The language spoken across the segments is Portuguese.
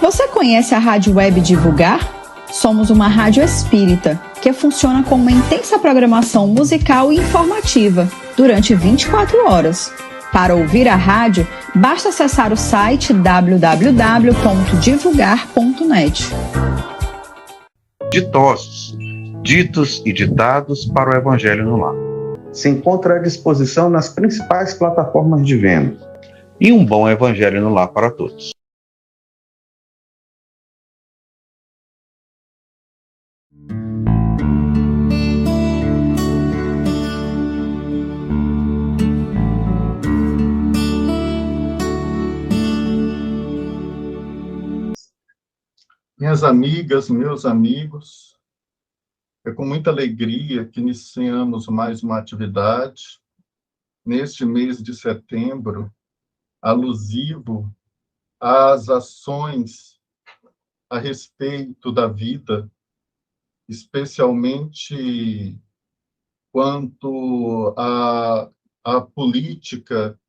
Você conhece a Rádio Web Divulgar? Somos uma rádio espírita que funciona com uma intensa programação musical e informativa durante 24 horas. Para ouvir a rádio, basta acessar o site www.divulgar.net. Ditosos, ditos e ditados para o Evangelho no Lar. Se encontra à disposição nas principais plataformas de venda. E um bom Evangelho no Lar para todos. Minhas amigas, meus amigos, é com muita alegria que iniciamos mais uma atividade neste mês de setembro, alusivo às ações a respeito da vida, especialmente quanto à política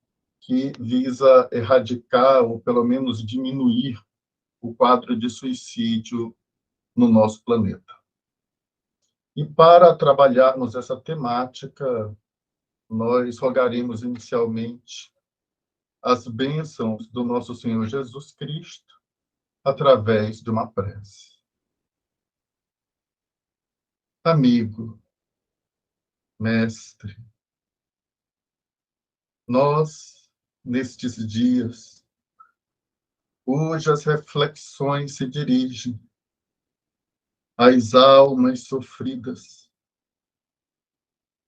que visa erradicar ou pelo menos diminuir o quadro de suicídio no nosso planeta. E para trabalharmos essa temática, nós rogaremos inicialmente as bênçãos do nosso Senhor Jesus Cristo através de uma prece. Amigo, mestre, nós, nestes dias, cujas reflexões se dirigem às almas sofridas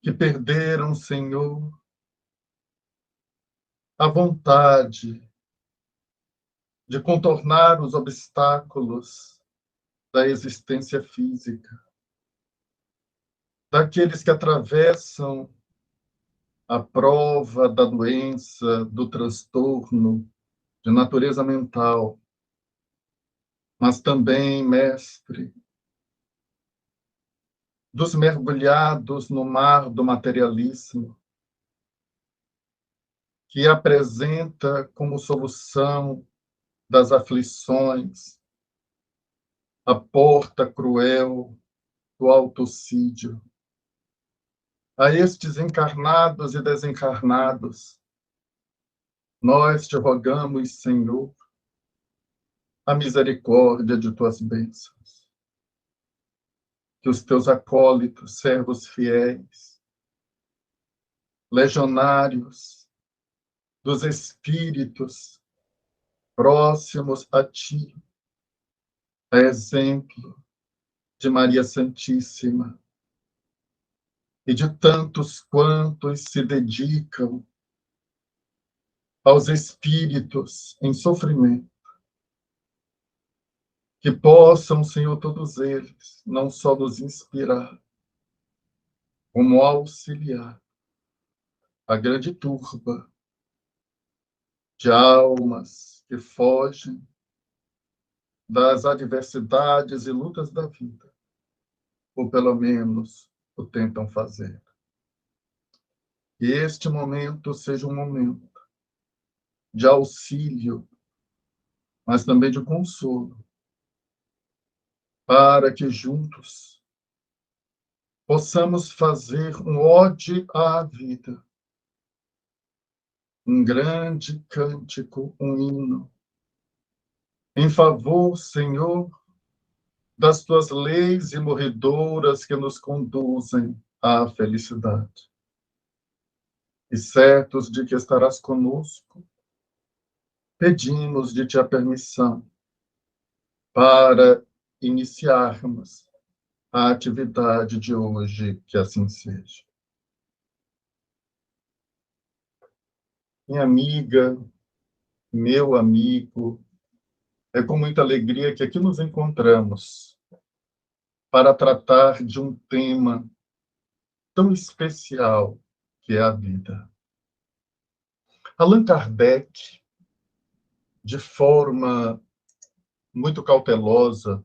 que perderam, Senhor, a vontade de contornar os obstáculos da existência física, daqueles que atravessam a prova da doença, do transtorno de natureza mental, mas também, mestre, dos mergulhados no mar do materialismo, que apresenta como solução das aflições a porta cruel do autocídio. A estes encarnados e desencarnados, nós te rogamos, Senhor, a misericórdia de tuas bênçãos. Que os teus acólitos, servos fiéis, legionários dos espíritos próximos a ti, a exemplo de Maria Santíssima e de tantos quantos se dedicam aos espíritos em sofrimento, que possam, Senhor, todos eles, não só nos inspirar, como auxiliar a grande turba de almas que fogem das adversidades e lutas da vida, ou pelo menos o tentam fazer. Que este momento seja um momento de auxílio, mas também de consolo, para que juntos possamos fazer um ode à vida, um grande cântico, um hino, em favor, Senhor, das tuas leis imorredoras que nos conduzem à felicidade. E certos de que estarás conosco, pedimos de ti a permissão para iniciarmos a atividade de hoje, que assim seja. Minha amiga, meu amigo, é com muita alegria que aqui nos encontramos para tratar de um tema tão especial que é a vida. Allan Kardec, de forma muito cautelosa,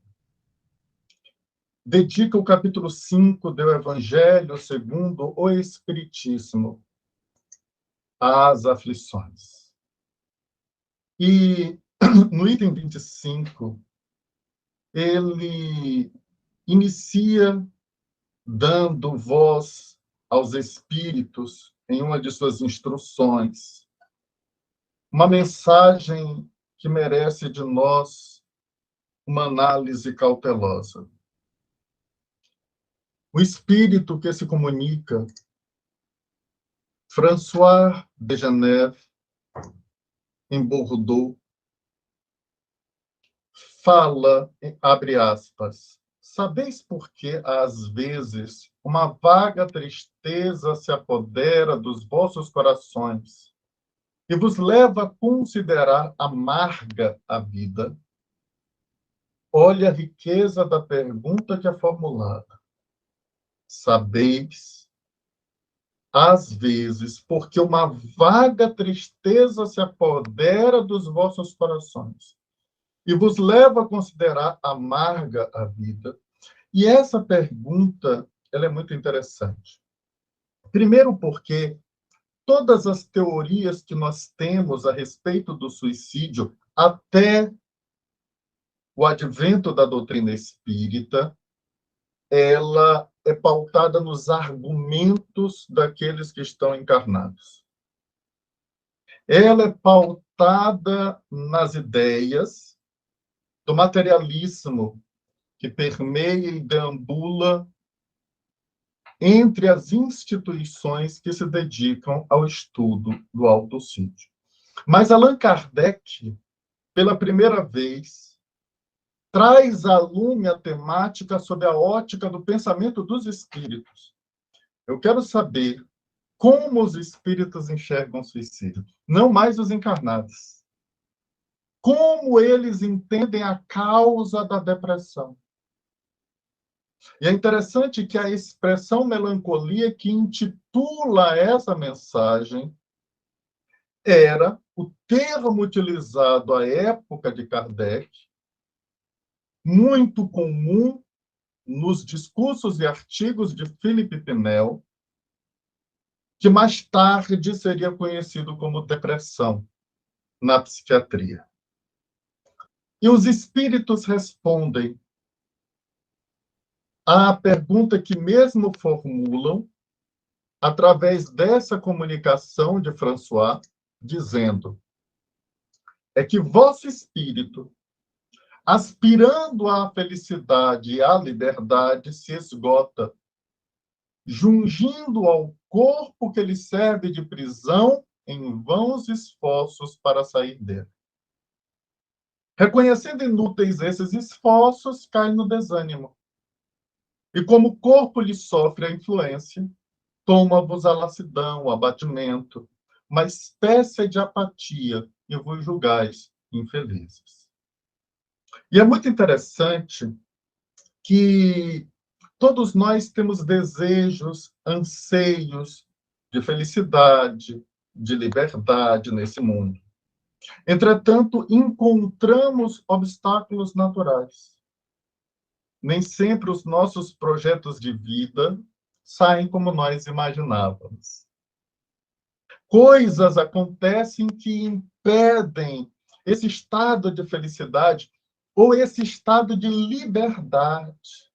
dedica o capítulo 5 do Evangelho segundo o Espiritismo às aflições. E No item 25, ele inicia dando voz aos espíritos em uma de suas instruções, uma mensagem que merece de nós uma análise cautelosa. O espírito que se comunica, François de Geneve, em Bordeaux, fala, abre aspas, sabeis por que, às vezes, uma vaga tristeza se apodera dos vossos corações e vos leva a considerar amarga a vida? Olha a riqueza da pergunta que é formulada. Sabeis, às vezes, porque uma vaga tristeza se apodera dos vossos corações e vos leva a considerar amarga a vida? E essa pergunta, ela é muito interessante. Primeiro porque todas as teorias que nós temos a respeito do suicídio, até o advento da doutrina espírita, ela é pautada nos argumentos daqueles que estão encarnados. Ela é pautada nas ideias do materialismo que permeia e deambula entre as instituições que se dedicam ao estudo do autossídio. Mas Allan Kardec, pela primeira vez, traz à lume a temática sob a ótica do pensamento dos espíritos. Eu quero saber como os espíritos enxergam o suicídio, não mais os encarnados. Como eles entendem a causa da depressão. E é interessante que a expressão melancolia que intitula essa mensagem era o termo utilizado à época de Kardec, muito comum nos discursos e artigos de Philippe Pinel, que mais tarde seria conhecido como depressão na psiquiatria. E os espíritos respondem à pergunta que mesmo formulam através dessa comunicação de François, dizendo: é que vosso espírito, aspirando à felicidade e à liberdade, se esgota, jungindo ao corpo que lhe serve de prisão em vãos esforços para sair dele. Reconhecendo inúteis esses esforços, cai no desânimo. E como o corpo lhe sofre a influência, toma-vos a lassidão, o abatimento, uma espécie de apatia, e vos julgais infelizes. E é muito interessante que todos nós temos desejos, anseios de felicidade, de liberdade nesse mundo. Entretanto, encontramos obstáculos naturais. Nem sempre os nossos projetos de vida saem como nós imaginávamos. Coisas acontecem que impedem esse estado de felicidade ou esse estado de liberdade.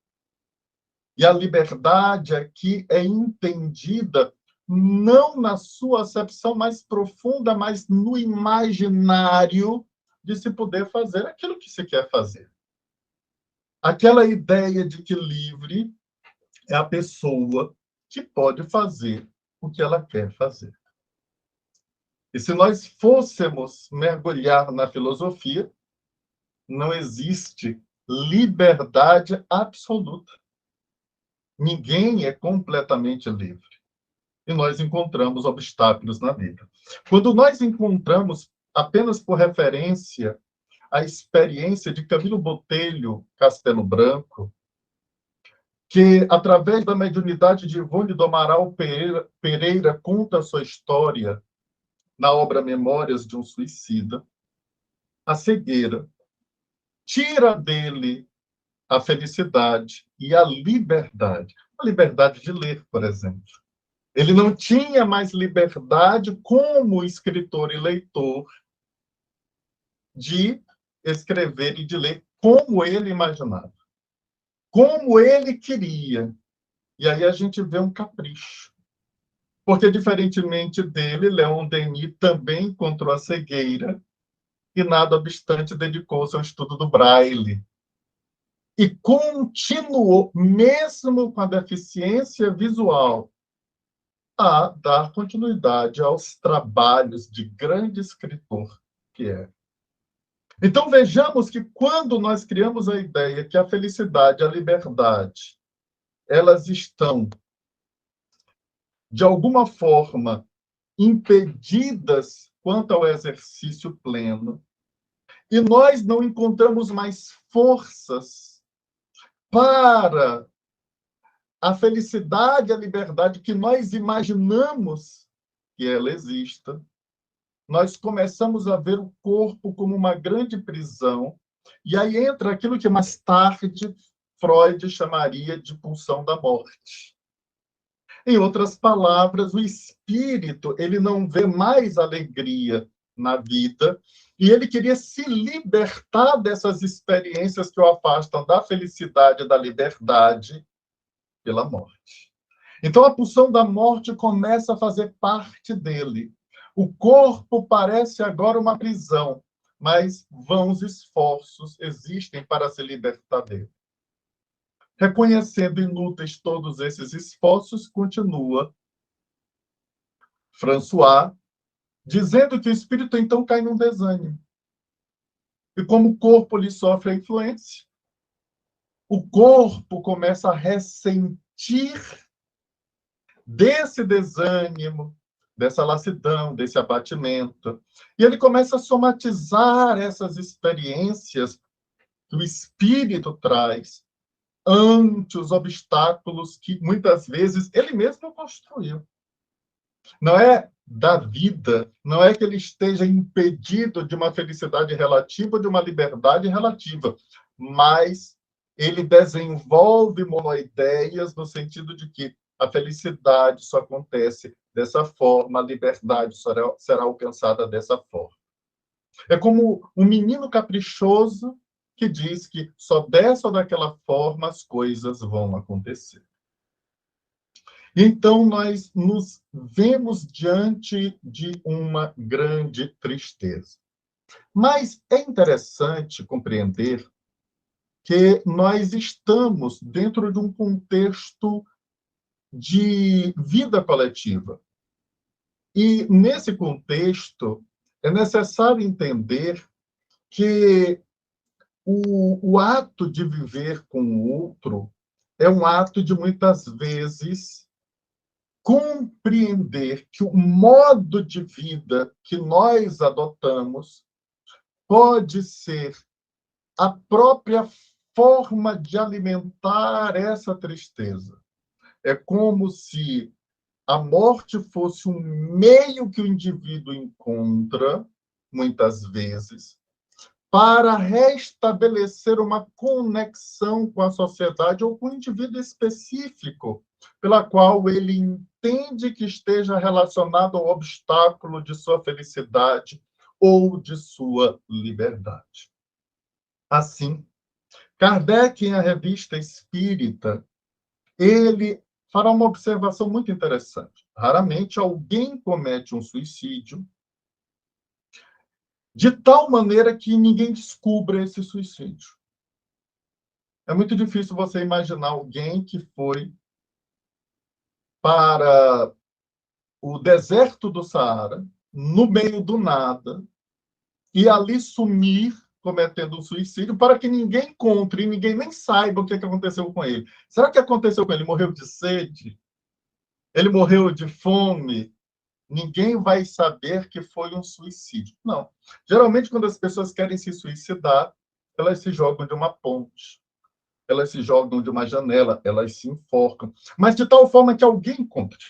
E a liberdade aqui é entendida não na sua acepção mais profunda, mas no imaginário de se poder fazer aquilo que se quer fazer. Aquela ideia de que livre é a pessoa que pode fazer o que ela quer fazer. E se nós fôssemos mergulhar na filosofia, não existe liberdade absoluta. Ninguém é completamente livre. E nós encontramos obstáculos na vida. Quando nós encontramos, apenas por referência, a experiência de Camilo Botelho Castelo Branco, que, através da mediunidade de Ivone do Amaral Pereira, conta a sua história na obra Memórias de um Suicida, a cegueira tira dele a felicidade e a liberdade de ler, por exemplo. Ele não tinha mais liberdade como escritor e leitor de escrever e de ler como ele imaginava, como ele queria. E aí a gente vê um capricho. Porque, diferentemente dele, Leon Denis também encontrou a cegueira e, nada obstante, dedicou-se ao estudo do Braille. E continuou, mesmo com a deficiência visual, a dar continuidade aos trabalhos de grande escritor que é. Então, vejamos que quando nós criamos a ideia que a felicidade e a liberdade, elas estão, de alguma forma, impedidas quanto ao exercício pleno, e nós não encontramos mais forças para a felicidade e a liberdade que nós imaginamos que ela exista, nós começamos a ver o corpo como uma grande prisão, e aí entra aquilo que mais tarde Freud chamaria de pulsão da morte. Em outras palavras, o espírito, ele não vê mais alegria na vida, e ele queria se libertar dessas experiências que o afastam da felicidade e da liberdade pela morte. Então, a pulsão da morte começa a fazer parte dele. O corpo parece agora uma prisão, mas vãos esforços existem para se libertar dele. Reconhecendo inúteis todos esses esforços, continua François, dizendo que o espírito então cai num desânimo. E como o corpo lhe sofre a influência, o corpo começa a ressentir desse desânimo, dessa lassidão, desse abatimento. E ele começa a somatizar essas experiências que o espírito traz ante os obstáculos que, muitas vezes, ele mesmo construiu. Não é da vida, não é que ele esteja impedido de uma felicidade relativa, de uma liberdade relativa, mas ele desenvolve monoideias no sentido de que a felicidade só acontece dessa forma, a liberdade será alcançada dessa forma. É como um menino caprichoso que diz que só dessa ou daquela forma as coisas vão acontecer. Então, nós nos vemos diante de uma grande tristeza. Mas é interessante compreender que nós estamos dentro de um contexto de vida coletiva. E, nesse contexto, é necessário entender que o ato de viver com o outro é um ato de, muitas vezes, compreender que o modo de vida que nós adotamos pode ser a própria forma de alimentar essa tristeza. É como se a morte fosse um meio que o indivíduo encontra, muitas vezes, para restabelecer uma conexão com a sociedade ou com o indivíduo específico, pela qual ele entende que esteja relacionado ao obstáculo de sua felicidade ou de sua liberdade. Assim, Kardec, em A Revista Espírita, ele fará uma observação muito interessante. Raramente alguém comete um suicídio de tal maneira que ninguém descubra esse suicídio. É muito difícil você imaginar alguém que foi para o deserto do Saara, no meio do nada, e ali sumir cometendo um suicídio para que ninguém encontre e ninguém nem saiba o que aconteceu com ele. Será que aconteceu com ele? Ele morreu de sede? Ele morreu de fome? Ninguém vai saber que foi um suicídio. Não. Geralmente, quando as pessoas querem se suicidar, elas se jogam de uma ponte, elas se jogam de uma janela, elas se enforcam. Mas de tal forma que alguém encontre.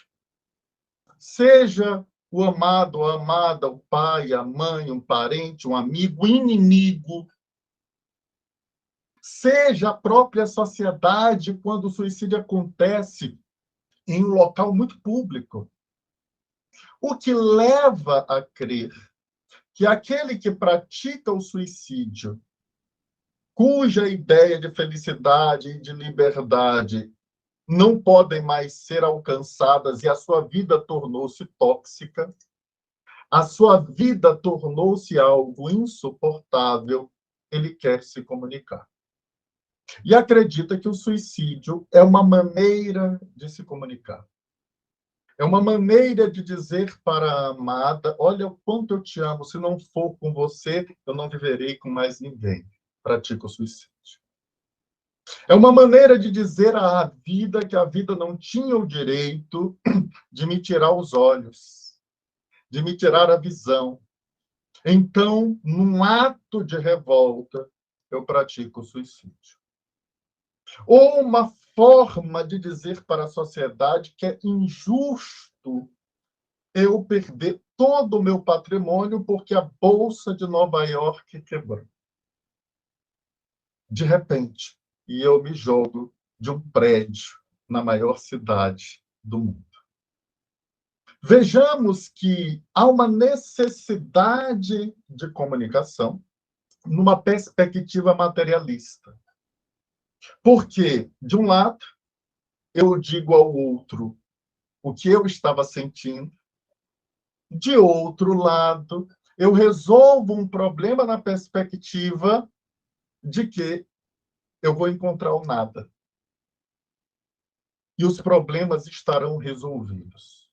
Seja o amado, a amada, o pai, a mãe, um parente, um amigo, inimigo. Seja a própria sociedade, quando o suicídio acontece em um local muito público. O que leva a crer que aquele que pratica o suicídio, cuja ideia de felicidade e de liberdade não podem mais ser alcançadas e a sua vida tornou-se tóxica, a sua vida tornou-se algo insuportável, ele quer se comunicar. E acredita que o suicídio é uma maneira de se comunicar. É uma maneira de dizer para a amada: olha o quanto eu te amo, se não for com você, eu não viverei com mais ninguém. Pratica o suicídio. É uma maneira de dizer à vida que a vida não tinha o direito de me tirar os olhos, de me tirar a visão. Então, num ato de revolta, eu pratico o suicídio. Ou uma forma de dizer para a sociedade que é injusto eu perder todo o meu patrimônio porque a Bolsa de Nova York quebrou. De repente, e eu me jogo de um prédio na maior cidade do mundo. Vejamos que há uma necessidade de comunicação numa perspectiva materialista. Porque, de um lado, eu digo ao outro o que eu estava sentindo, de outro lado, eu resolvo um problema na perspectiva de que eu vou encontrar o nada. E os problemas estarão resolvidos.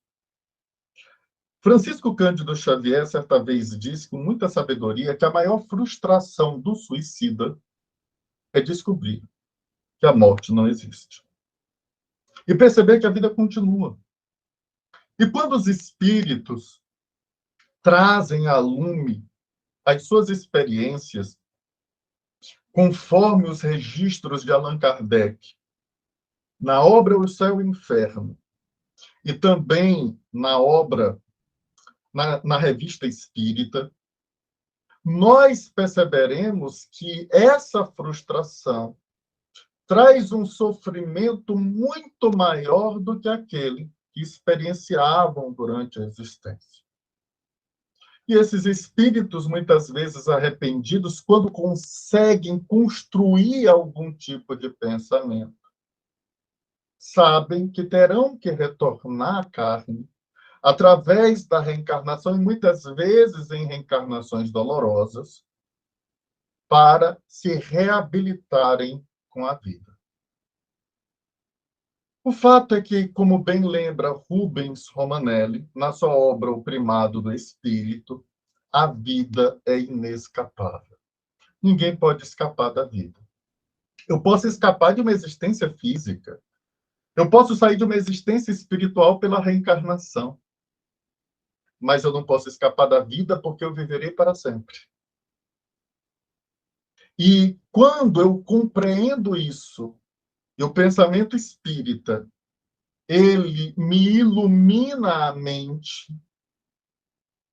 Francisco Cândido Xavier, certa vez, disse com muita sabedoria que a maior frustração do suicida é descobrir que a morte não existe. E perceber que a vida continua. E quando os espíritos trazem à lume as suas experiências, conforme os registros de Allan Kardec, na obra O Céu e o Inferno, e também na obra, na Revista Espírita, nós perceberemos que essa frustração traz um sofrimento muito maior do que aquele que experienciavam durante a existência. E esses espíritos, muitas vezes arrependidos, quando conseguem construir algum tipo de pensamento, sabem que terão que retornar à carne através da reencarnação, e muitas vezes em reencarnações dolorosas, para se reabilitarem com a vida. O fato é que, como bem lembra Rubens Romanelli, na sua obra O Primado do Espírito, a vida é inescapável. Ninguém pode escapar da vida. Eu posso escapar de uma existência física. Eu posso sair de uma existência espiritual pela reencarnação. Mas eu não posso escapar da vida porque eu viverei para sempre. E quando eu compreendo isso, e o pensamento espírita, ele me ilumina a mente,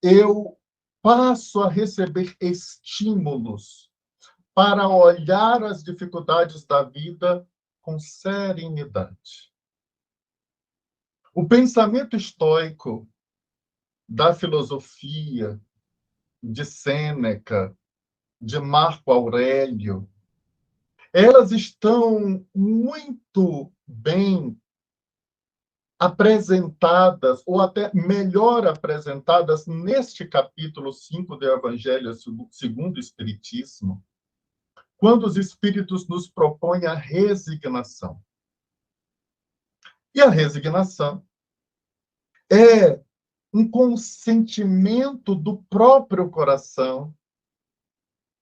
eu passo a receber estímulos para olhar as dificuldades da vida com serenidade. O pensamento estoico da filosofia de Sêneca, de Marco Aurélio, elas estão muito bem apresentadas, ou até melhor apresentadas, neste capítulo 5 do Evangelho segundo o Espiritismo, quando os Espíritos nos propõem a resignação. E a resignação é um consentimento do próprio coração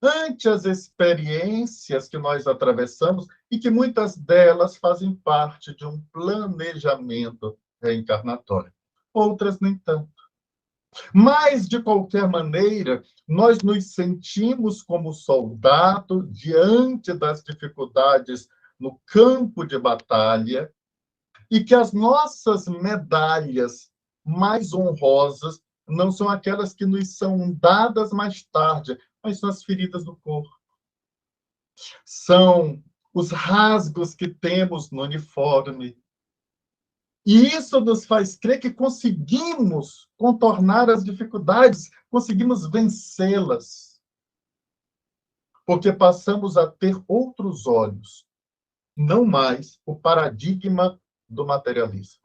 ante as experiências que nós atravessamos e que muitas delas fazem parte de um planejamento reencarnatório. Outras nem tanto. Mas, de qualquer maneira, nós nos sentimos como soldado diante das dificuldades no campo de batalha e que as nossas medalhas mais honrosas não são aquelas que nos são dadas mais tarde, mas são as feridas do corpo. São os rasgos que temos no uniforme. E isso nos faz crer que conseguimos contornar as dificuldades, conseguimos vencê-las, porque passamos a ter outros olhos, não mais o paradigma do materialismo,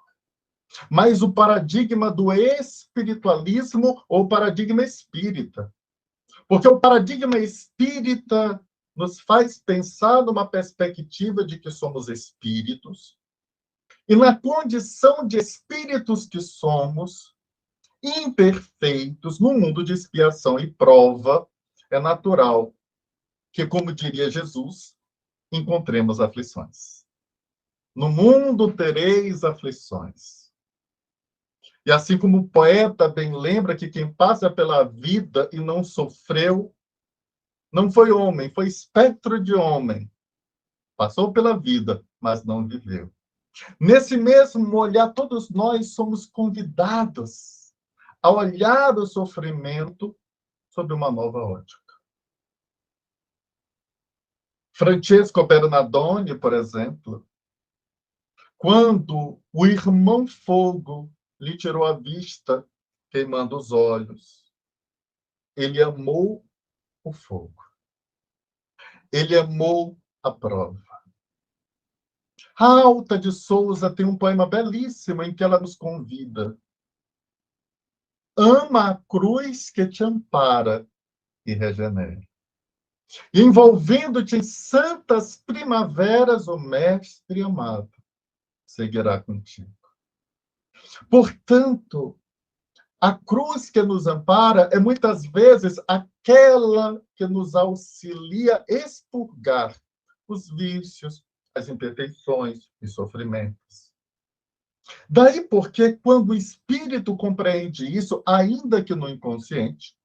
mas o paradigma do espiritualismo ou paradigma espírita. Porque o paradigma espírita nos faz pensar numa perspectiva de que somos espíritos, e na condição de espíritos que somos, imperfeitos, no mundo de expiação e prova, é natural que, como diria Jesus, encontremos aflições. No mundo tereis aflições. E assim como o poeta bem lembra que quem passa pela vida e não sofreu, não foi homem, foi espectro de homem. Passou pela vida, mas não viveu. Nesse mesmo olhar, todos nós somos convidados a olhar o sofrimento sob uma nova ótica. Francesco Bernardoni, por exemplo, quando o irmão fogo lhe tirou a vista, queimando os olhos, ele amou o fogo. Ele amou a prova. A Alta de Souza tem um poema belíssimo em que ela nos convida. Ama a cruz que te ampara e regenera. E envolvendo-te em santas primaveras, o mestre amado seguirá contigo. Portanto, a cruz que nos ampara é muitas vezes aquela que nos auxilia a expurgar os vícios, as imperfeições e sofrimentos. Daí porque, quando o espírito compreende isso, ainda que no inconsciente,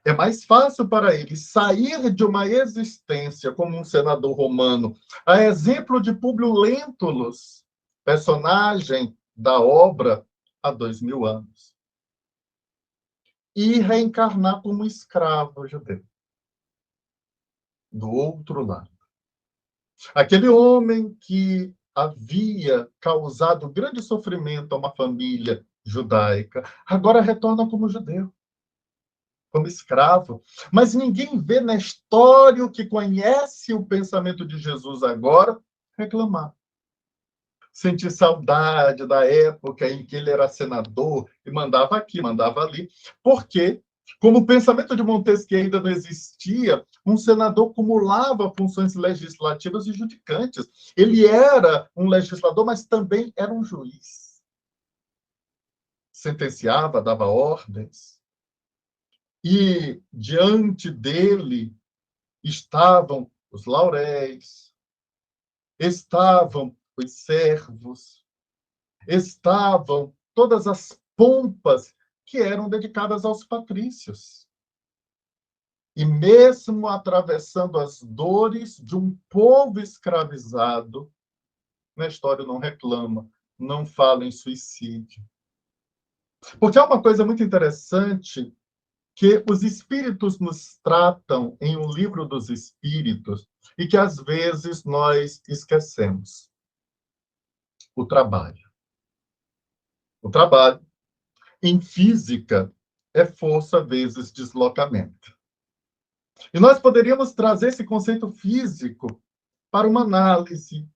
é mais fácil para ele sair de uma existência como um senador romano, a exemplo de Públio Lentulus, personagem da obra há 2000 anos, e reencarnar como escravo judeu, do outro lado. Aquele homem que havia causado grande sofrimento a uma família judaica, agora retorna como judeu, como escravo. Mas ninguém vê na história o que conhece o pensamento de Jesus agora reclamar. Sentir saudade da época em que ele era senador e mandava aqui, mandava ali. Porque, como o pensamento de Montesquieu ainda não existia, um senador acumulava funções legislativas e judicantes. Ele era um legislador, mas também era um juiz. Sentenciava, dava ordens. E diante dele estavam os lauréis, estavam os servos, estavam todas as pompas que eram dedicadas aos patrícios. E mesmo atravessando as dores de um povo escravizado, na história não reclama, não fala em suicídio. Porque é uma coisa muito interessante que os espíritos nos tratam em um livro dos espíritos e que às vezes nós esquecemos. O trabalho. O trabalho, em física, é força vezes deslocamento. E nós poderíamos trazer esse conceito físico para uma análise,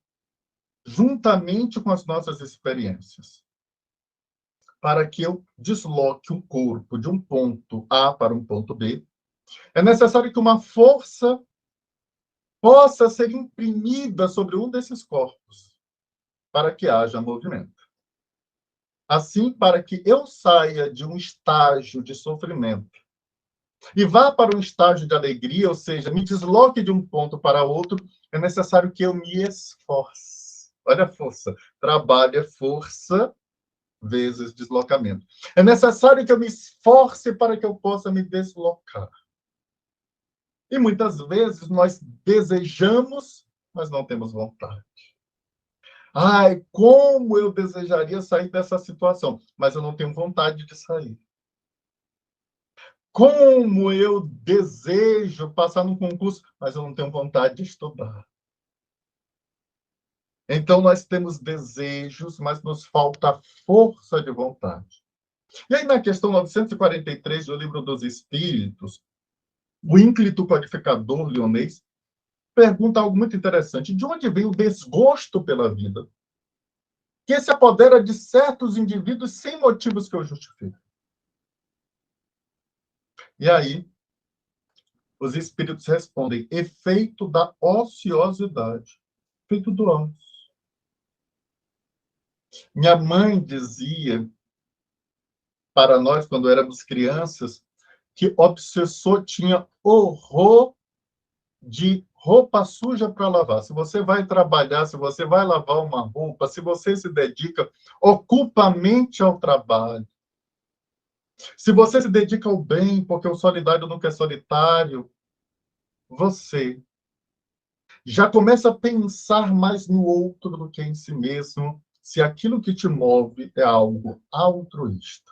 juntamente com as nossas experiências. Para que eu desloque um corpo de um ponto A para um ponto B, é necessário que uma força possa ser imprimida sobre um desses corpos, para que haja movimento. Assim, para que eu saia de um estágio de sofrimento e vá para um estágio de alegria, ou seja, me desloque de um ponto para outro, é necessário que eu me esforce. Olha a força. Trabalho é força vezes deslocamento. É necessário que eu me esforce para que eu possa me deslocar. E muitas vezes nós desejamos, mas não temos vontade. Ai, como eu desejaria sair dessa situação, mas eu não tenho vontade de sair. Como eu desejo passar num concurso, mas eu não tenho vontade de estudar. Então, nós temos desejos, mas nos falta força de vontade. E aí, na questão 943 do Livro dos Espíritos, o ínclito codificador leonês pergunta algo muito interessante. De onde vem o desgosto pela vida que se apodera de certos indivíduos sem motivos que eu justifique? E aí, os espíritos respondem: efeito da ociosidade, efeito do ânimo. Minha mãe dizia para nós, quando éramos crianças, que obsessor tinha horror de roupa suja para lavar. Se você vai trabalhar, se você vai lavar uma roupa, se você se dedica, ocupa a mente ao trabalho. Se você se dedica ao bem, porque o solidário nunca é solitário, você já começa a pensar mais no outro do que em si mesmo, se aquilo que te move é algo altruísta.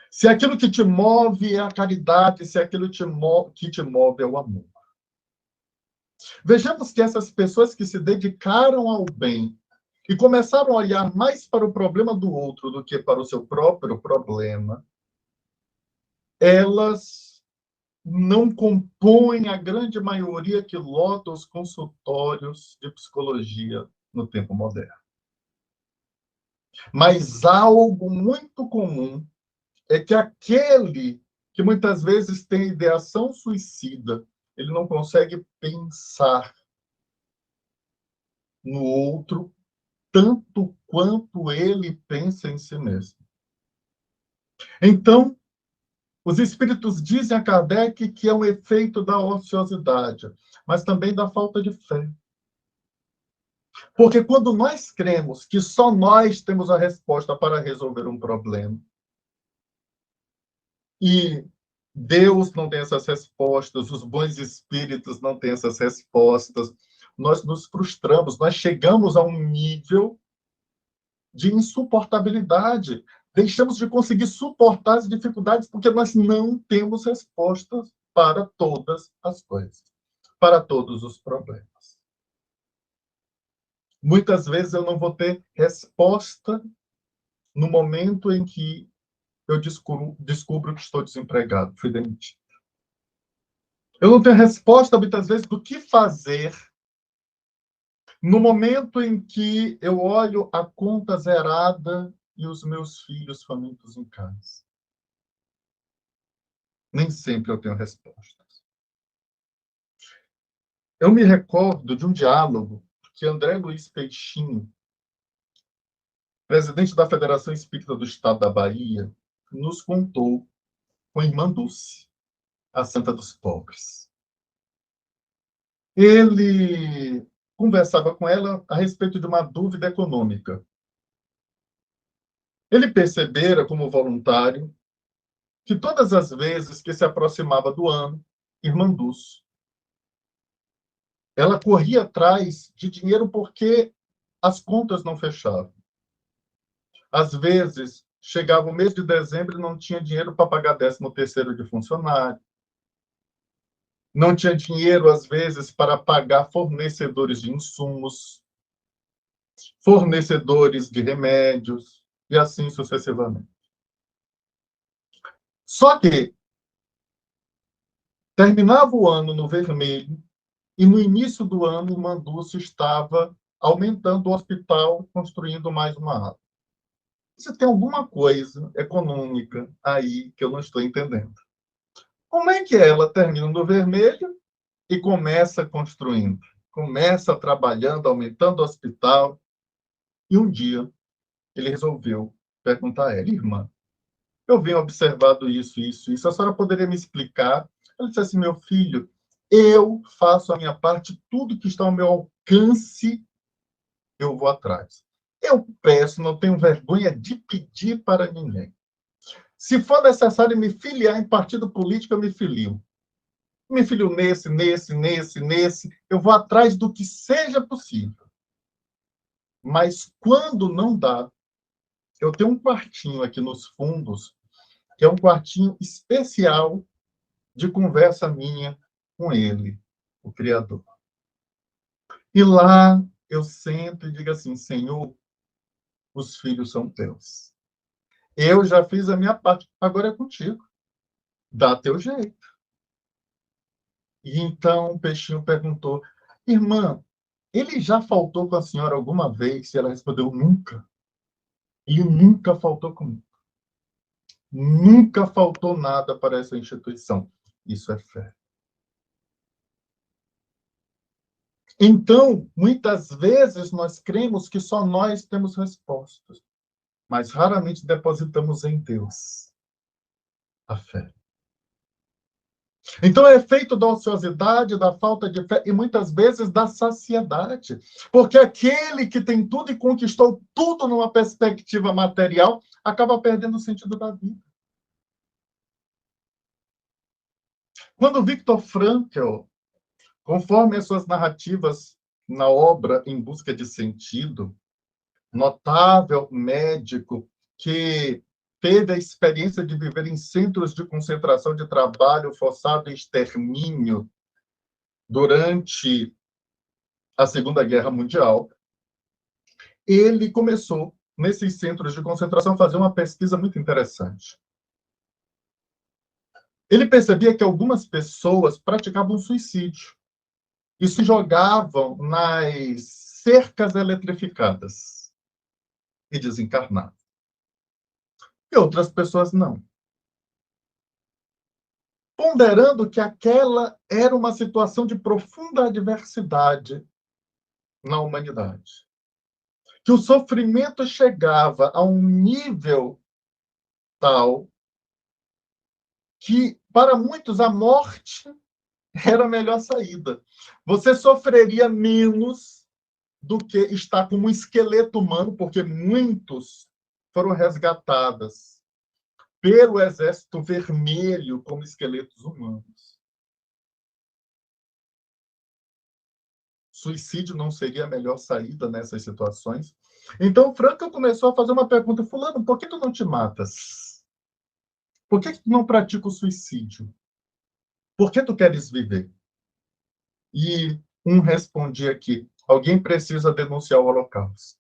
Se aquilo que te move é a caridade, se aquilo que te move é o amor. Vejamos que essas pessoas que se dedicaram ao bem e começaram a olhar mais para o problema do outro do que para o seu próprio problema, elas não compõem a grande maioria que lota os consultórios de psicologia no tempo moderno. Mas algo muito comum é que aquele que muitas vezes tem ideação suicida, ele não consegue pensar no outro tanto quanto ele pensa em si mesmo. Então, os espíritos dizem a Kardec que é um efeito da ociosidade, mas também da falta de fé. Porque quando nós cremos que só nós temos a resposta para resolver um problema, e Deus não tem essas respostas, os bons espíritos não têm essas respostas, nós nos frustramos, nós chegamos a um nível de insuportabilidade. Deixamos de conseguir suportar as dificuldades porque nós não temos respostas para todas as coisas, para todos os problemas. Muitas vezes eu não vou ter resposta no momento em que eu descubro que estou desempregado, fui demitido. Eu não tenho resposta, muitas vezes, do que fazer no momento em que eu olho a conta zerada e os meus filhos famintos em casa. Nem sempre eu tenho respostas. Eu me recordo de um diálogo que André Luiz Peixinho, presidente da Federação Espírita do Estado da Bahia, nos contou com a irmã Dulce, a Santa dos Pobres. Ele conversava com ela a respeito de uma dúvida econômica. Ele percebera, como voluntário, que todas as vezes que se aproximava do ano, irmã Dulce, ela corria atrás de dinheiro porque as contas não fechavam. Às vezes, chegava o mês de dezembro e não tinha dinheiro para pagar 13º de funcionário. Não tinha dinheiro, às vezes, para pagar fornecedores de insumos, fornecedores de remédios, e assim sucessivamente. Só que terminava o ano no vermelho e no início do ano o Manduce estava aumentando o hospital, construindo mais uma ala. Você tem alguma coisa econômica aí que eu não estou entendendo. Como é que ela termina no vermelho e começa construindo? Começa trabalhando, aumentando o hospital. E um dia ele resolveu perguntar a ela: irmã, eu venho observado isso, a senhora poderia me explicar? Ela disse assim: meu filho, eu faço a minha parte, tudo que está ao meu alcance, eu vou atrás. Eu peço, não tenho vergonha de pedir para ninguém. Se for necessário me filiar em partido político, eu me filio. Me filio nesse. Eu vou atrás do que seja possível. Mas quando não dá, eu tenho um quartinho aqui nos fundos, que é um quartinho especial de conversa minha com ele, o Criador. E lá eu sento e digo assim: Senhor, os filhos são teus. Eu já fiz a minha parte, agora é contigo. Dá teu jeito. E então o peixinho perguntou: irmã, ele já faltou com a senhora alguma vez? E ela respondeu: nunca. E nunca faltou comigo. Nunca faltou nada para essa instituição. Isso é fé. Então, muitas vezes nós cremos que só nós temos respostas, mas raramente depositamos em Deus a fé. Então, é efeito da ociosidade, da falta de fé e muitas vezes da saciedade. Porque aquele que tem tudo e conquistou tudo numa perspectiva material acaba perdendo o sentido da vida. Quando Viktor Frankl, conforme as suas narrativas na obra Em Busca de Sentido, notável médico que teve a experiência de viver em centros de concentração de trabalho forçado e extermínio durante a Segunda Guerra Mundial, ele começou, nesses centros de concentração, a fazer uma pesquisa muito interessante. Ele percebia que algumas pessoas praticavam suicídio e se jogavam nas cercas eletrificadas e desencarnavam. E outras pessoas não. Ponderando que aquela era uma situação de profunda adversidade na humanidade. Que o sofrimento chegava a um nível tal que, para muitos, a morte era a melhor saída. Você sofreria menos do que estar como um esqueleto humano, porque muitos foram resgatados pelo Exército Vermelho como esqueletos humanos. Suicídio não seria a melhor saída nessas situações? Então, Frankl começou a fazer uma pergunta: fulano, por que tu não te matas? Por que tu não pratica o suicídio? Por que tu queres viver? E um respondia aqui: alguém precisa denunciar o Holocausto.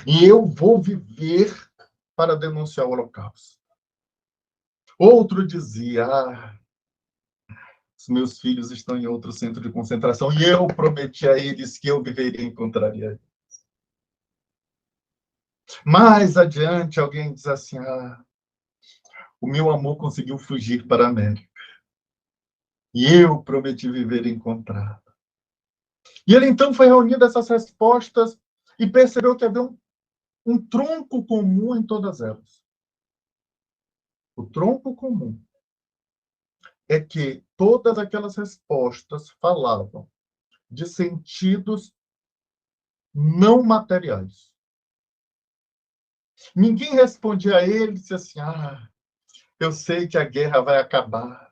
E eu vou viver para denunciar o Holocausto. Outro dizia: os meus filhos estão em outro centro de concentração e eu prometi a eles que eu viveria e encontraria eles. Mais adiante, alguém diz assim: o meu amor conseguiu fugir para a América. E eu prometi viver e encontrar. E ele, então, foi reunindo essas respostas e percebeu que havia um tronco comum em todas elas. O tronco comum é que todas aquelas respostas falavam de sentidos não materiais. Ninguém respondia a ele e disse assim: eu sei que a guerra vai acabar.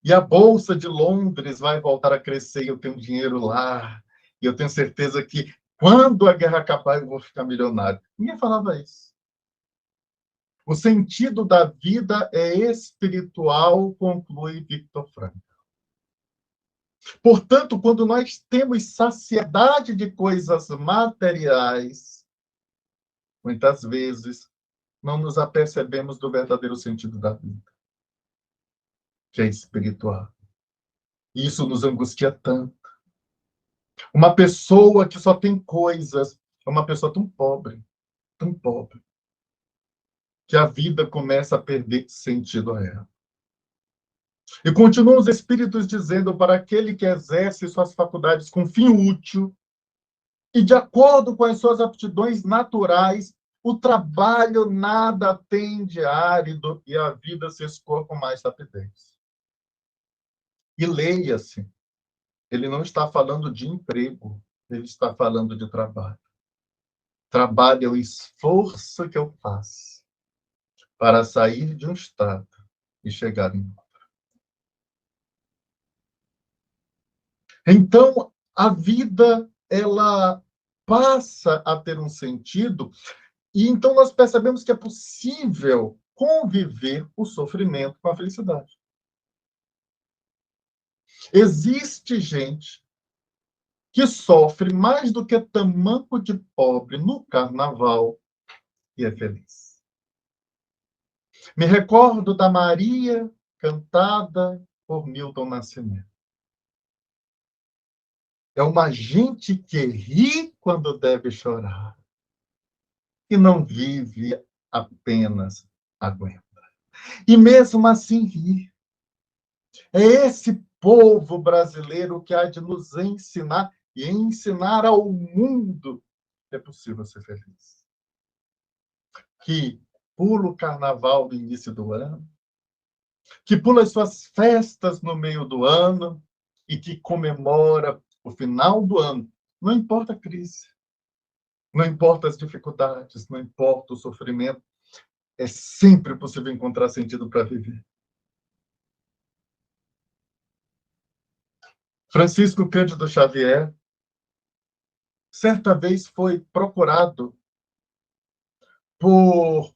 E a Bolsa de Londres vai voltar a crescer e eu tenho dinheiro lá. E eu tenho certeza que quando a guerra acabar eu vou ficar milionário. Ninguém falava isso. O sentido da vida é espiritual, conclui Viktor Frankl. Portanto, quando nós temos saciedade de coisas materiais, muitas vezes não nos apercebemos do verdadeiro sentido da vida, que é espiritual. Isso nos angustia tanto. Uma pessoa que só tem coisas é uma pessoa tão pobre, que a vida começa a perder sentido a ela. E continuam os espíritos dizendo: para aquele que exerce suas faculdades com fim útil e de acordo com as suas aptidões naturais, o trabalho nada tem de árido e a vida se escoa com mais rapidez. E leia-se, ele não está falando de emprego, ele está falando de trabalho. Trabalho é o esforço que eu faço para sair de um estado e chegar em outro. Então, a vida, ela passa a ter um sentido, e então nós percebemos que é possível conviver o sofrimento com a felicidade. Existe gente que sofre mais do que tamanco de pobre no carnaval e é feliz. Me recordo da Maria cantada por Milton Nascimento. É uma gente que ri quando deve chorar e não vive, apenas aguenta. E mesmo assim ri. É esse povo brasileiro que há de nos ensinar e ensinar ao mundo que é possível ser feliz. Que pula o carnaval no início do ano, que pula as suas festas no meio do ano e que comemora o final do ano. Não importa a crise, não importa as dificuldades, não importa o sofrimento, é sempre possível encontrar sentido para viver. Francisco Cândido Xavier, certa vez foi procurado por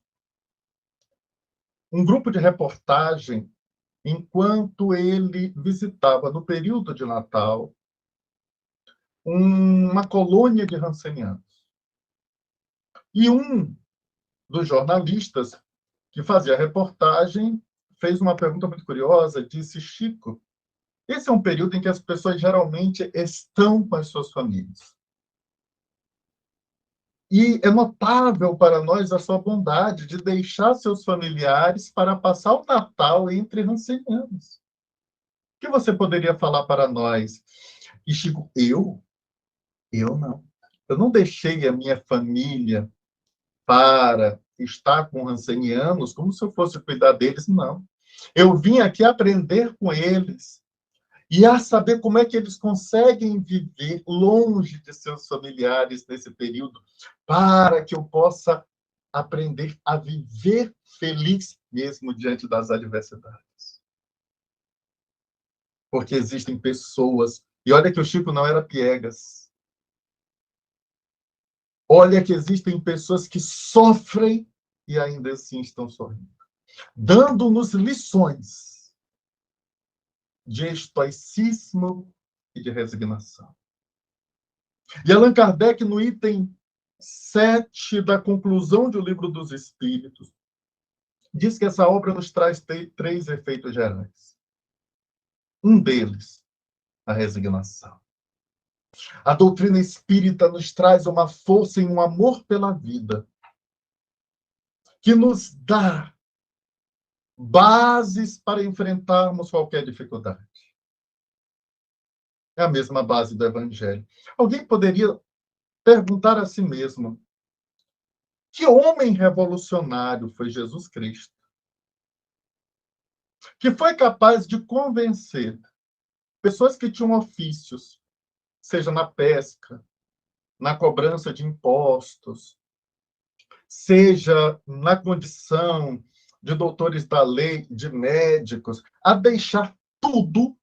um grupo de reportagem enquanto ele visitava, no período de Natal, uma colônia de rancenianos. E um dos jornalistas que fazia a reportagem fez uma pergunta muito curiosa, disse: Chico, esse é um período em que as pessoas geralmente estão com as suas famílias. E é notável para nós a sua bondade de deixar seus familiares para passar o Natal entre rancenianos. O que você poderia falar para nós? E Chico, eu não. Eu não deixei a minha família para estar com rancenianos como se eu fosse cuidar deles, não. Eu vim aqui aprender com eles e a saber como é que eles conseguem viver longe de seus familiares nesse período, para que eu possa aprender a viver feliz mesmo diante das adversidades. Porque existem pessoas, e olha que o Chico não era piegas, olha que existem pessoas que sofrem e ainda assim estão sorrindo, dando-nos lições de estoicismo e de resignação. E Allan Kardec, no item 7 da conclusão do Livro dos Espíritos, diz que essa obra nos traz três efeitos gerais. Um deles, a resignação. A doutrina espírita nos traz uma força e um amor pela vida, que nos dá bases para enfrentarmos qualquer dificuldade. É a mesma base do Evangelho. Alguém poderia perguntar a si mesmo: que homem revolucionário foi Jesus Cristo, que foi capaz de convencer pessoas que tinham ofícios, seja na pesca, na cobrança de impostos, seja na condição de doutores da lei, de médicos, a deixar tudo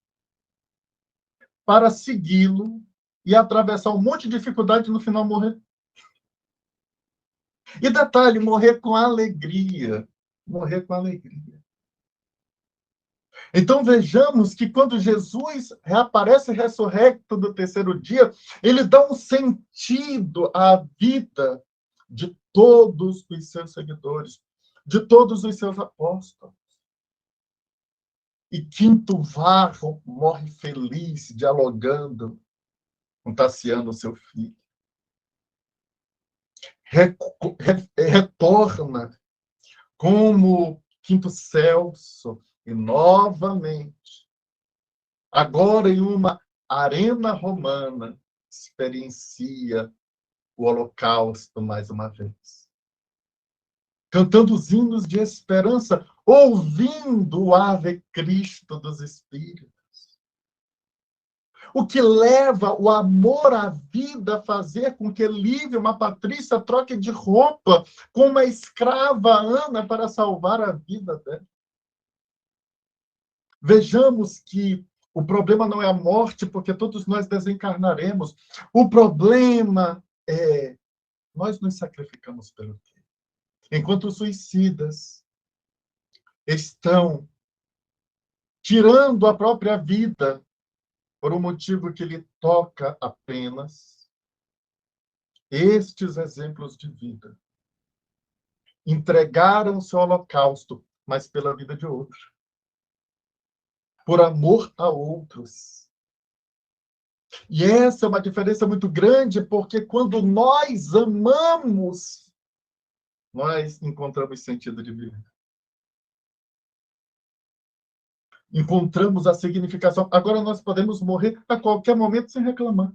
para segui-lo e atravessar um monte de dificuldade e no final morrer. E detalhe, morrer com alegria. Morrer com alegria. Então vejamos que quando Jesus reaparece ressurrecto no terceiro dia, ele dá um sentido à vida de todos os seus seguidores, de todos os seus apóstolos. E Quinto Varro morre feliz, dialogando com Tassiano, seu filho. Retorna como Quinto Celso, e novamente, agora em uma arena romana, experiencia o Holocausto mais uma vez. Cantando os hinos de esperança, ouvindo o Ave Cristo dos Espíritos. O que leva o amor à vida a fazer com que Lívia, uma patrícia, troque de roupa com uma escrava Ana para salvar a vida dela. Vejamos que o problema não é a morte, porque todos nós desencarnaremos. O problema é nós nos sacrificamos pelo quê? Enquanto os suicidas estão tirando a própria vida por um motivo que lhe toca apenas, estes exemplos de vida entregaram seu holocausto, mas pela vida de outros, por amor a outros. E essa é uma diferença muito grande, porque quando nós amamos, nós encontramos sentido de vida. Encontramos a significação. Agora nós podemos morrer a qualquer momento sem reclamar.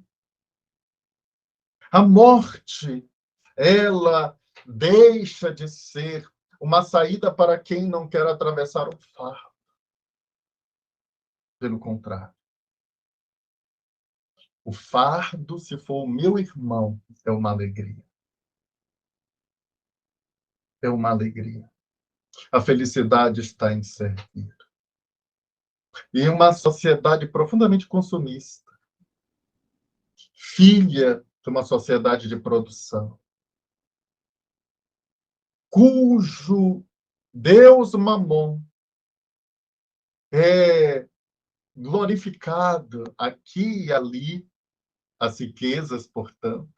A morte, ela deixa de ser uma saída para quem não quer atravessar o fardo. Pelo contrário. O fardo, se for o meu irmão, é uma alegria. É uma alegria. A felicidade está em servir. E em uma sociedade profundamente consumista, filha de uma sociedade de produção, cujo Deus Mamon é glorificado aqui e ali, as riquezas, portanto,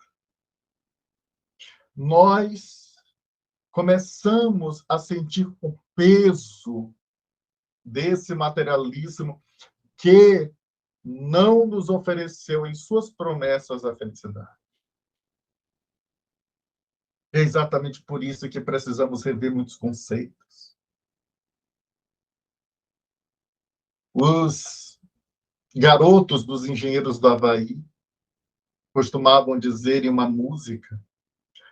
nós começamos a sentir o peso desse materialismo que não nos ofereceu em suas promessas a felicidade. É exatamente por isso que precisamos rever muitos conceitos. Os garotos dos engenheiros do Havaí costumavam dizer em uma música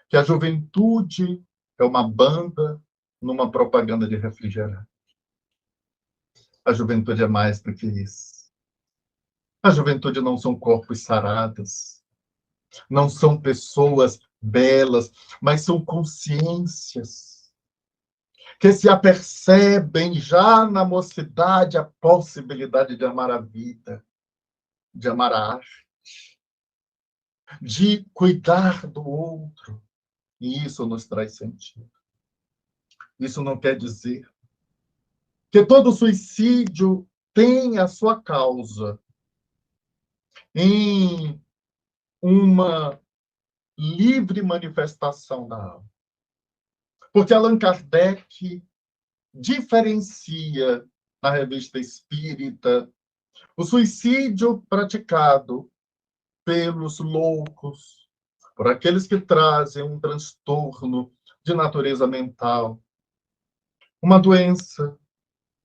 que a juventude é uma banda numa propaganda de refrigerante. A juventude é mais do que isso. A juventude não são corpos sarados, não são pessoas belas, mas são consciências que se apercebem já na mocidade a possibilidade de amar a vida, de amar a arte, de cuidar do outro. E isso nos traz sentido. Isso não quer dizer que todo suicídio tem a sua causa em uma livre manifestação da alma. Porque Allan Kardec diferencia na Revista Espírita o suicídio praticado pelos loucos, por aqueles que trazem um transtorno de natureza mental, uma doença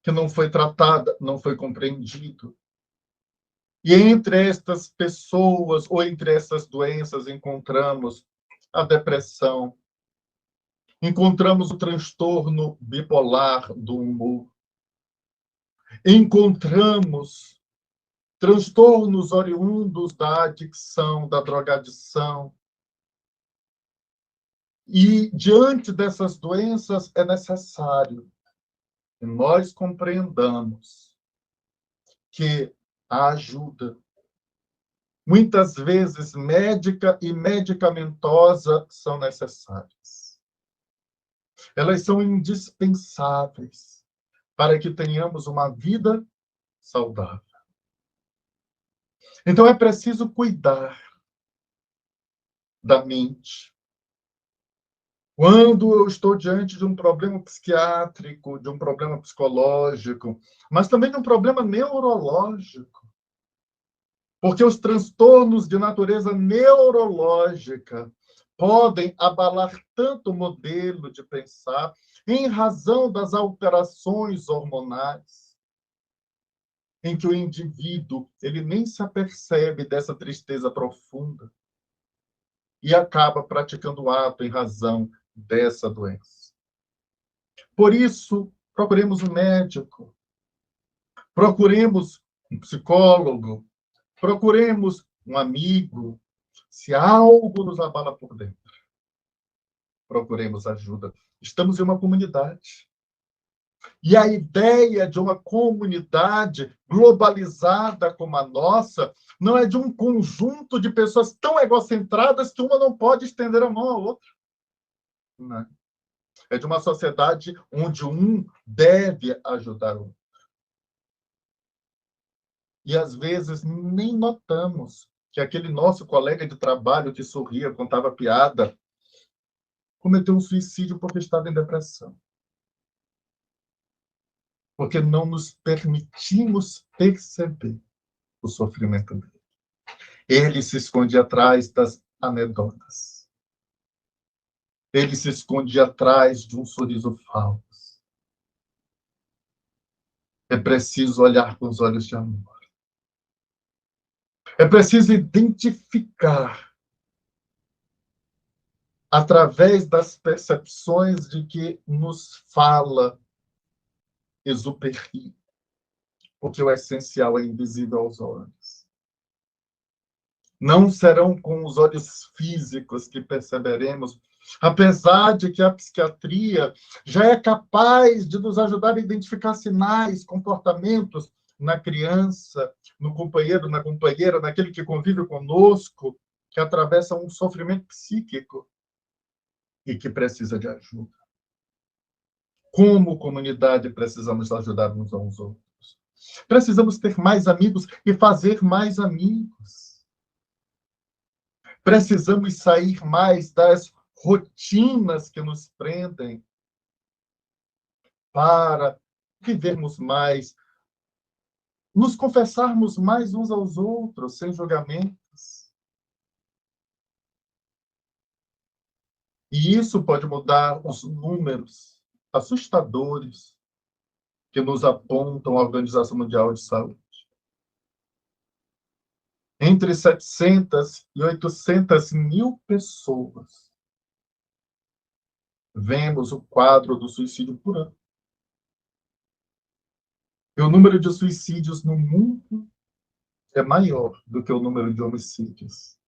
que não foi tratada, não foi compreendido. E entre estas pessoas, ou entre essas doenças, encontramos a depressão, encontramos o transtorno bipolar do humor, encontramos transtornos oriundos da adicção, da drogadição. E, diante dessas doenças, é necessário que nós compreendamos que a ajuda, muitas vezes médica e medicamentosa, são necessárias. Elas são indispensáveis para que tenhamos uma vida saudável. Então, é preciso cuidar da mente. Quando eu estou diante de um problema psiquiátrico, de um problema psicológico, mas também de um problema neurológico, porque os transtornos de natureza neurológica podem abalar tanto o modelo de pensar em razão das alterações hormonais, em que o indivíduo ele nem se apercebe dessa tristeza profunda e acaba praticando o ato em razão dessa doença. Por isso, procuremos um médico, procuremos um psicólogo, procuremos um amigo. Se algo nos abala por dentro, procuremos ajuda. Estamos em uma comunidade. E a ideia de uma comunidade globalizada como a nossa não é de um conjunto de pessoas tão egocentradas que uma não pode estender a mão à outra. Não. É de uma sociedade onde um deve ajudar o outro. E, às vezes, nem notamos que aquele nosso colega de trabalho que sorria, contava piada, cometeu um suicídio porque estava em depressão. Porque não nos permitimos perceber o sofrimento dele. Ele se esconde atrás das anedotas. Ele se esconde atrás de um sorriso falso. É preciso olhar com os olhos de amor. É preciso identificar, através das percepções de que nos fala Exupéry, porque o essencial é invisível aos olhos. Não serão com os olhos físicos que perceberemos, apesar de que a psiquiatria já é capaz de nos ajudar a identificar sinais, comportamentos na criança, no companheiro, na companheira, naquele que convive conosco, que atravessa um sofrimento psíquico e que precisa de ajuda. Como comunidade, precisamos ajudar uns aos outros. Precisamos ter mais amigos e fazer mais amigos. Precisamos sair mais das rotinas que nos prendem para vivermos mais, nos confessarmos mais uns aos outros, sem julgamentos. E isso pode mudar os números assustadores que nos apontam a Organização Mundial de Saúde. Entre 700 e 800 mil pessoas vemos o quadro do suicídio por ano. E o número de suicídios no mundo é maior do que o número de homicídios.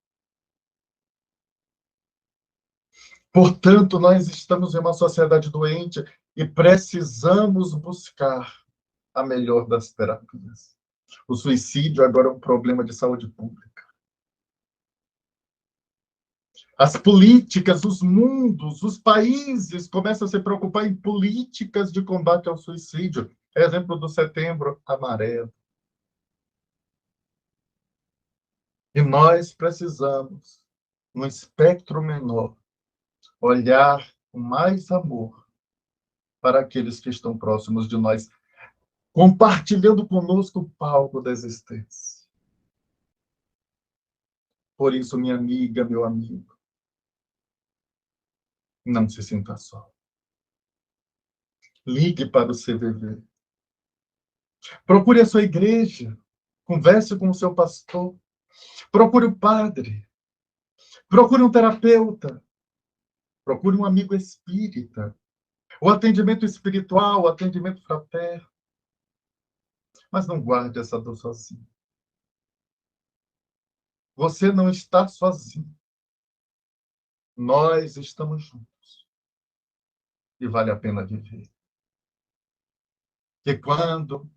Portanto, nós estamos em uma sociedade doente e precisamos buscar a melhor das terapias. O suicídio agora é um problema de saúde pública. As políticas, os mundos, os países começam a se preocupar em políticas de combate ao suicídio. Exemplo do Setembro Amarelo. E nós precisamos, num espectro menor, olhar com mais amor para aqueles que estão próximos de nós, compartilhando conosco o palco da existência. Por isso, minha amiga, meu amigo, não se sinta só. Ligue para o CVV. Procure a sua igreja. Converse com o seu pastor. Procure o padre. Procure um terapeuta. Procure um amigo espírita. O atendimento espiritual, o atendimento fraterno. Mas não guarde essa dor sozinho. Você não está sozinho. Nós estamos juntos. E vale a pena viver. E quando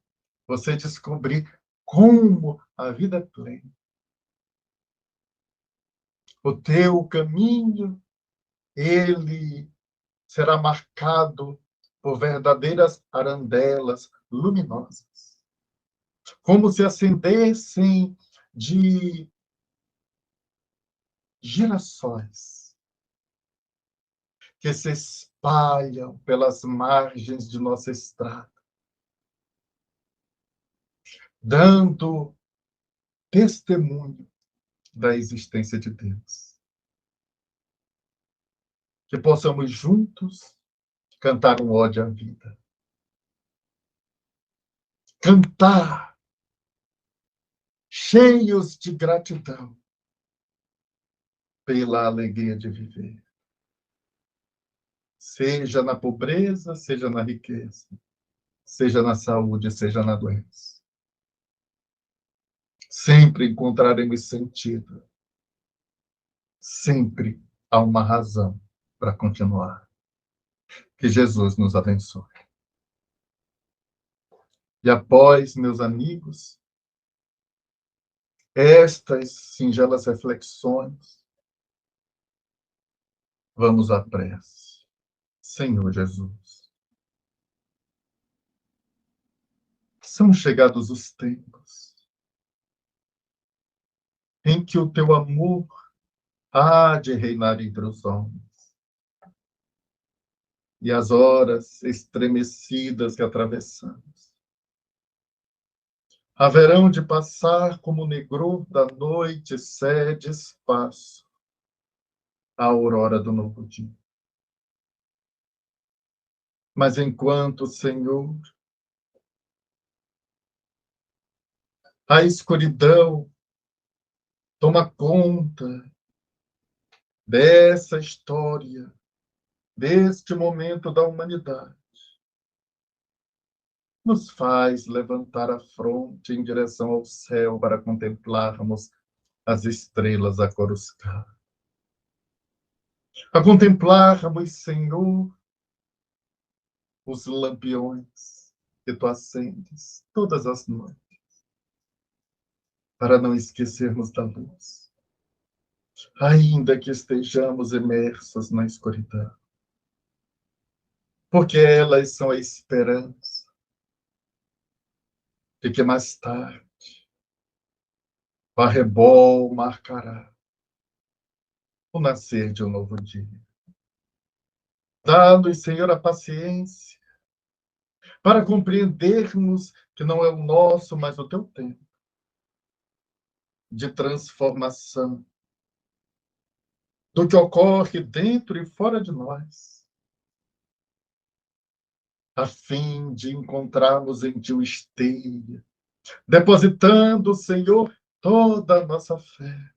você descobrir como a vida é plena, o teu caminho, ele será marcado por verdadeiras arandelas luminosas, como se acendessem de girassóis que se espalham pelas margens de nossa estrada, dando testemunho da existência de Deus. Que possamos juntos cantar um ode à vida. Cantar cheios de gratidão pela alegria de viver. Seja na pobreza, seja na riqueza, seja na saúde, seja na doença. Sempre encontraremos sentido. Sempre há uma razão para continuar. Que Jesus nos abençoe. E após, meus amigos, estas singelas reflexões, vamos à prece. Senhor Jesus, são chegados os tempos em que o teu amor há de reinar entre os homens. e as horas estremecidas que atravessamos haverão de passar como o negror da noite cede espaço à aurora do novo dia. Mas enquanto, Senhor, a escuridão toma conta dessa história, deste momento da humanidade, nos faz levantar a fronte em direção ao céu para contemplarmos as estrelas a coruscar. A contemplarmos, Senhor, os lampiões que tu acendes todas as noites, para não esquecermos da luz, ainda que estejamos imersos na escuridão, porque elas são a esperança de que mais tarde o arrebol marcará o nascer de um novo dia. Dá-nos, Senhor, a paciência para compreendermos que não é o nosso, mas o teu tempo de transformação do que ocorre dentro e fora de nós, a fim de encontrarmos em ti o esteio, depositando, Senhor, toda a nossa fé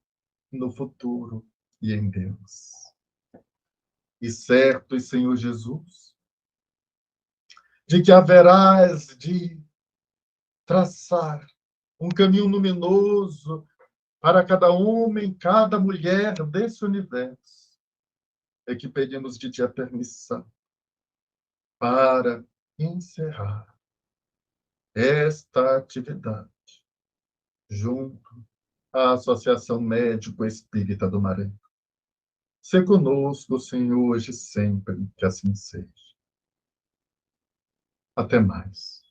no futuro e em Deus. E certo, Senhor Jesus, de que haverás de traçar um caminho luminoso para cada homem, cada mulher desse universo, é que pedimos de ti a permissão para encerrar esta atividade junto à Associação Médico Espírita do Maranhão. Se conosco, Senhor, hoje e sempre, que assim seja. Até mais.